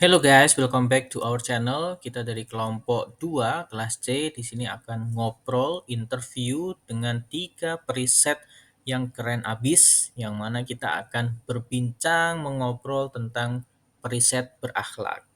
Hello guys, welcome back to our channel. Kita dari kelompok 2 kelas C di sini akan ngobrol interview dengan 3 periset yang keren abis, yang mana kita akan berbincang mengobrol tentang periset berakhlak.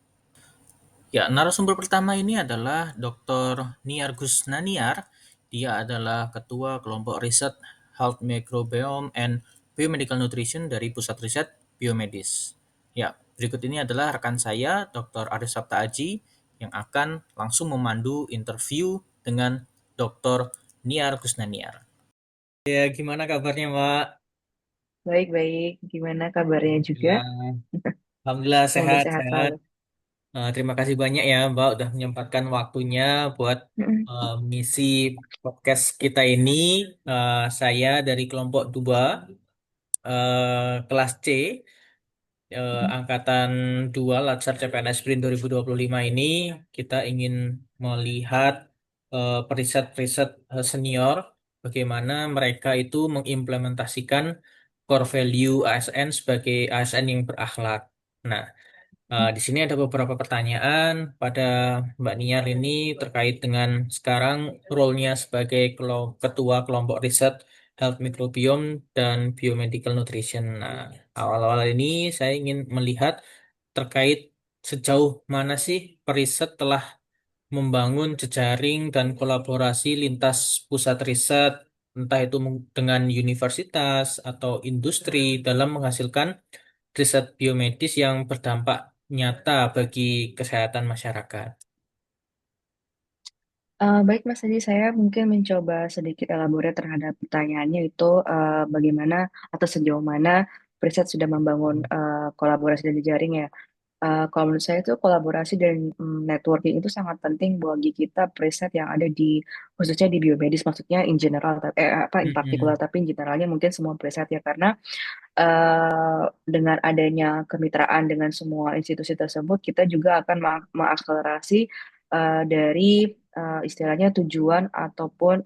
Ya, narasumber pertama ini adalah Dr. Niar Gusnaniar. Dia adalah ketua kelompok riset Health Microbiome and Biomedical Nutrition dari Pusat Riset Biomedis. Ya, berikut ini adalah rekan saya, Dr. Aris Sabta Aji, yang akan langsung memandu interview dengan Dr. Niar Gusnaniar. Ya, gimana kabarnya, Mbak? Baik-baik, gimana kabarnya juga? Alhamdulillah. Alhamdulillah Semoga sehat, sehat sehat. selalu. Terima kasih banyak ya Mbak udah menyempatkan waktunya buat Mm-mm. misi podcast kita ini. Saya dari kelompok 2 kelas C angkatan 2 Latsar CPNS BRIN 2025 ini kita ingin melihat periset-periset senior bagaimana mereka itu mengimplementasikan core value ASN sebagai ASN yang berakhlak. Nah, di sini ada beberapa pertanyaan pada Mbak Niar ini terkait dengan sekarang role-nya sebagai ketua kelompok riset Health Microbiome dan Biomedical Nutrition. Nah, awal-awal ini saya ingin melihat terkait sejauh mana sih periset telah membangun jejaring dan kolaborasi lintas pusat riset, entah itu dengan universitas atau industri dalam menghasilkan riset biomedis yang berdampak nyata bagi kesehatan masyarakat. Baik Mas, tadi saya mungkin mencoba sedikit elaborate terhadap pertanyaannya itu bagaimana atau sejauh mana Periset sudah membangun kolaborasi dan jejaring ya. Kalau menurut saya itu kolaborasi dan networking itu sangat penting bagi kita Periset yang ada di khususnya di biomedis, maksudnya in general, apa in particular, Mm-mm. tapi in generalnya mungkin semua Periset ya karena dengan adanya kemitraan dengan semua institusi tersebut, kita juga akan mengakselerasi dari istilahnya tujuan ataupun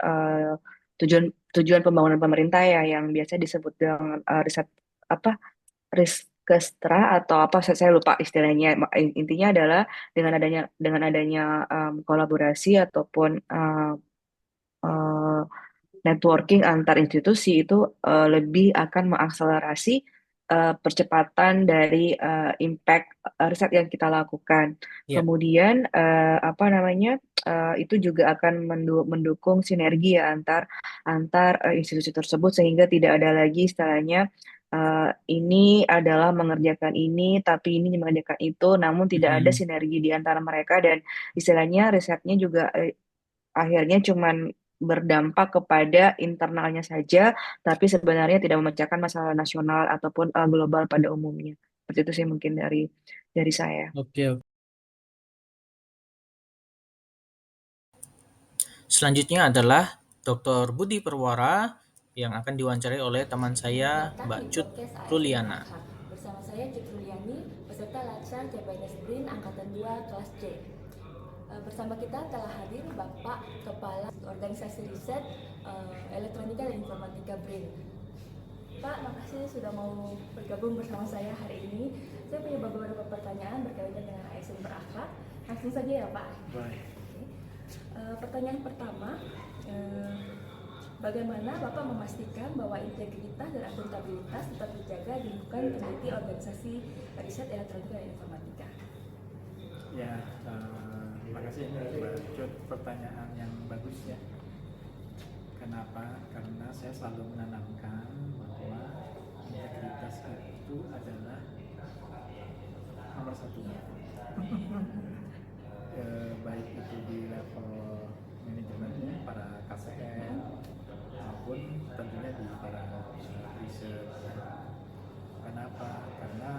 tujuan tujuan pembangunan pemerintah ya yang biasa disebut dengan riset apa riskestra atau apa saya lupa istilahnya. Intinya adalah dengan adanya kolaborasi ataupun eh, networking antar institusi itu lebih akan mengakselerasi percepatan dari impact riset yang kita lakukan. Ya. Kemudian apa namanya itu juga akan mendukung sinergi ya antar institusi tersebut sehingga tidak ada lagi istilahnya ini adalah mengerjakan ini tapi ini mengerjakan itu namun tidak ada Mm-mm. sinergi di antara mereka dan istilahnya risetnya juga akhirnya cuman berdampak kepada internalnya saja, tapi sebenarnya tidak memecahkan masalah nasional ataupun global pada umumnya. Seperti itu sih mungkin dari saya. Oke, oke. Selanjutnya adalah Dr. Budi Perwara yang akan diwawancarai oleh teman saya Selamat datang Mbak di Cut podcast ASN Ruliana. Berakhlak. Bersama saya Cutruliani, peserta Latsar CPNS BRIN Angkatan 2 kelas C. Bersama kita telah hadir Bapak Kepala Organisasi Riset Elektronika dan Informatika BRIN. Pak, makasih sudah mau bergabung bersama saya hari ini. Saya punya beberapa pertanyaan berkaitan dengan ASN berakhlak. Langsung saja ya Pak. Baik. Pertanyaan pertama, bagaimana Bapak memastikan bahwa integritas dan akuntabilitas tetap dijaga di lingkungan peneliti organisasi riset elektronika dan informatika? Ya, terima kasih Mbak Cut, pertanyaan yang bagus ya. Kenapa? Karena saya selalu menanamkan bahwa integritas itu adalah nomor satu. Baik itu di level manajemennya, para KCN, maupun tentunya di para riset. Kenapa? Karena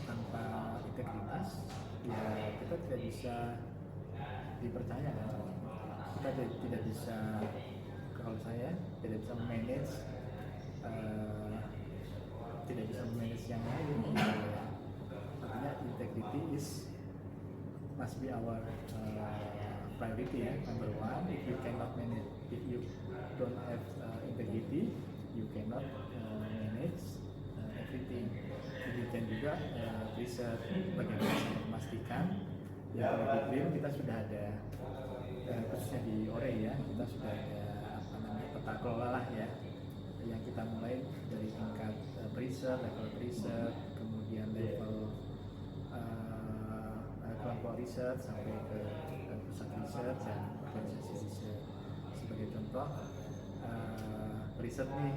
tanpa integritas ya kita tidak bisa dipercaya kan, kita tidak bisa, kalau saya tidak bisa manage tidak bisa manage yang lain. Artinya integrity must be our priority ya, number one. If you cannot manage, if you don't have integrity, you cannot manage everything. Demikian juga riset, bagaimana saya memastikan ya kalau di BRIN kita sudah ada khususnya di ORE ya, kita sudah ada apa namanya peta kelola lah ya, yang kita mulai dari tingkat riset, level riset, kemudian level kelompok riset sampai ke pusat riset dan organisasi riset. Sebagai contoh, riset nih,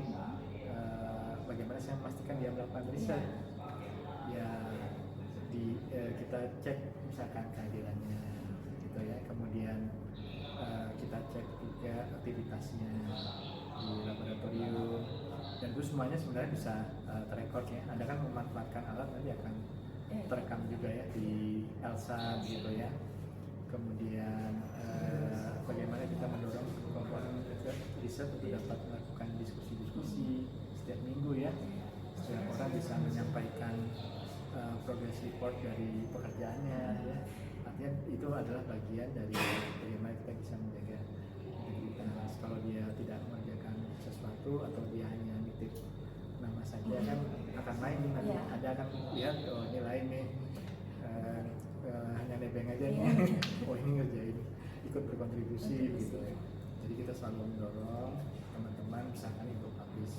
bagaimana saya memastikan dia melakukan riset? Ya kita cek misalkan kehadirannya, gitu ya. Kemudian kita cek juga aktivitasnya di laboratorium, dan itu semuanya sebenarnya bisa terekod ya. Anda kan memanfaatkan alat, nanti akan terekam juga ya di ELSA gitu ya. Kemudian bagaimana kita mendorong komponen riset untuk dapat melakukan diskusi-diskusi setiap minggu ya, setiap orang bisa menyampaikan progress report dari pekerjaannya ya. Artinya itu adalah bagian dari bagaimana kita bisa menjaga integritas. Kalau dia tidak mengerjakan sesuatu atau dia hanya nitip nama saja kan akan lain nih nanti. Ada akan lihat, oh ini lain nih, hanya nebeng aja nih. Oh ini ngerjain, ikut berkontribusi gitu ya. Jadi kita selalu mendorong teman-teman misalkan untuk publish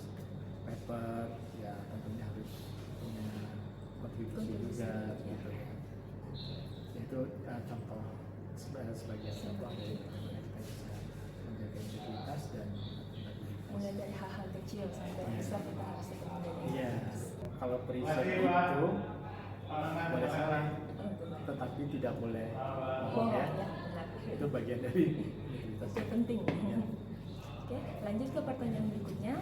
paper ya, tentunya harus punya kontribusi juga gitu ya. Itu contoh sebagai contoh dari bagaimana kita bisa menjaga integritas dan mulai dari hal-hal kecil sampai besar kita harus tetap menjaga. Iya, kalau periset itu boleh salah, tetapi tidak boleh bohong ya. Itu bagian dari integritas Itu penting. Ya. Oke, lanjut ke pertanyaan berikutnya.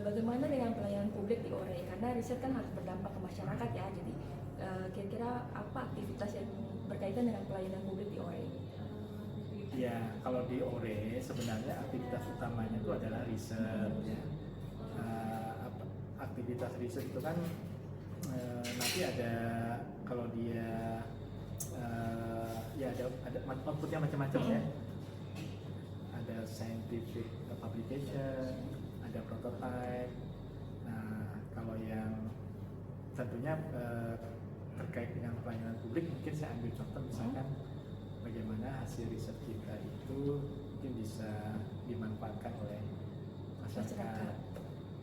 Bagaimana dengan pelayanan publik di ORE? Karena riset kan harus berdampak ke masyarakat ya. Jadi kira-kira apa aktivitas yang berkaitan dengan pelayanan publik di ORE? Ya, kalau di ORE sebenarnya aktivitas utamanya itu adalah riset ya. Aktivitas riset itu kan nanti ada, kalau dia ya ada outputnya macam-macam ya. Ada scientific publication, ada prototype. Nah, kalau yang tentunya terkait dengan pelayanan publik, mungkin saya ambil contoh misalkan bagaimana hasil riset kita itu mungkin bisa dimanfaatkan oleh masyarakat.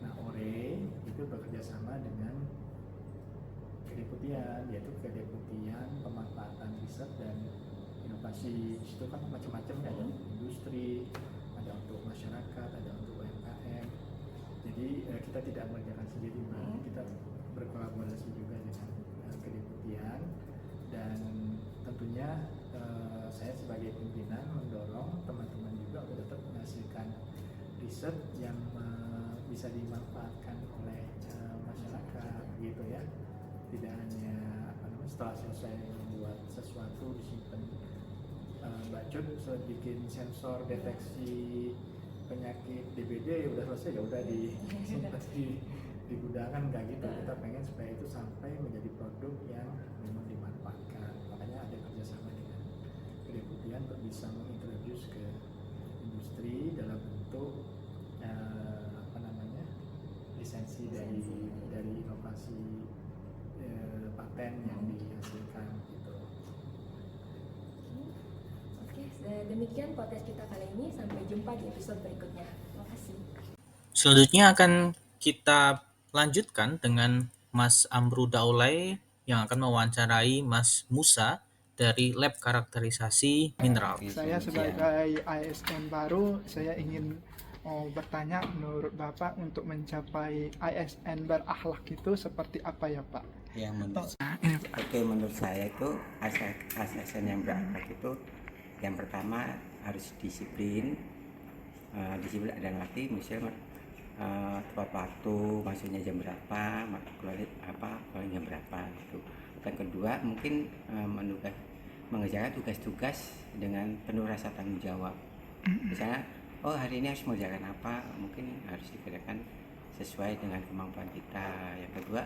Nah, ORE itu bekerja sama dengan kedeputian, yaitu kedeputian pemanfaatan riset dan inovasi. Di situ kan macam-macam, ada industri, ada untuk masyarakat, ada untuk UMKM. Jadi kita tidak mengerjakan sendiri, kita berkolaborasi juga dengan kedeputian, dan tentunya saya sebagai pimpinan mendorong teman-teman juga untuk tetap menghasilkan riset yang bisa dimanfaatkan oleh masyarakat gitu ya. Tidak hanya setelah selesai membuat sesuatu disimpan, Mbak Cut bikin sensor deteksi penyakit DBD udah selesai ya udah disimpan di gudangan, nggak gitu. Kita pengen supaya itu sampai menjadi produk yang memang dimanfaatkan. Makanya ada kerjasama dengan kedeputian untuk bisa mengintroduce ke industri dalam bentuk lisensi dari inovasi paten yang dihasilkan gitu. Oke, demikian podcast kita kali ini. Sampai jumpa di episode berikutnya. Terima kasih. Selanjutnya akan kita lanjutkan dengan Mas Amru Daulay yang akan mewawancarai Mas Musa dari Lab Karakterisasi Mineral. Saya sebagai ASN baru, saya ingin bertanya, menurut Bapak untuk mencapai ASN berakhlak itu seperti apa ya Pak? Ya, menurut saya itu ASN yang berakhlak itu yang pertama harus disiplin. Disiplin adalah arti misalnya tepat waktu, maksudnya jam berapa, keluar jam berapa gitu. Dan kedua mungkin mengerjakan tugas-tugas dengan penuh rasa tanggung jawab. Misalnya, oh hari ini harus mengerjakan apa, mungkin harus dikerjakan sesuai dengan kemampuan kita. Yang kedua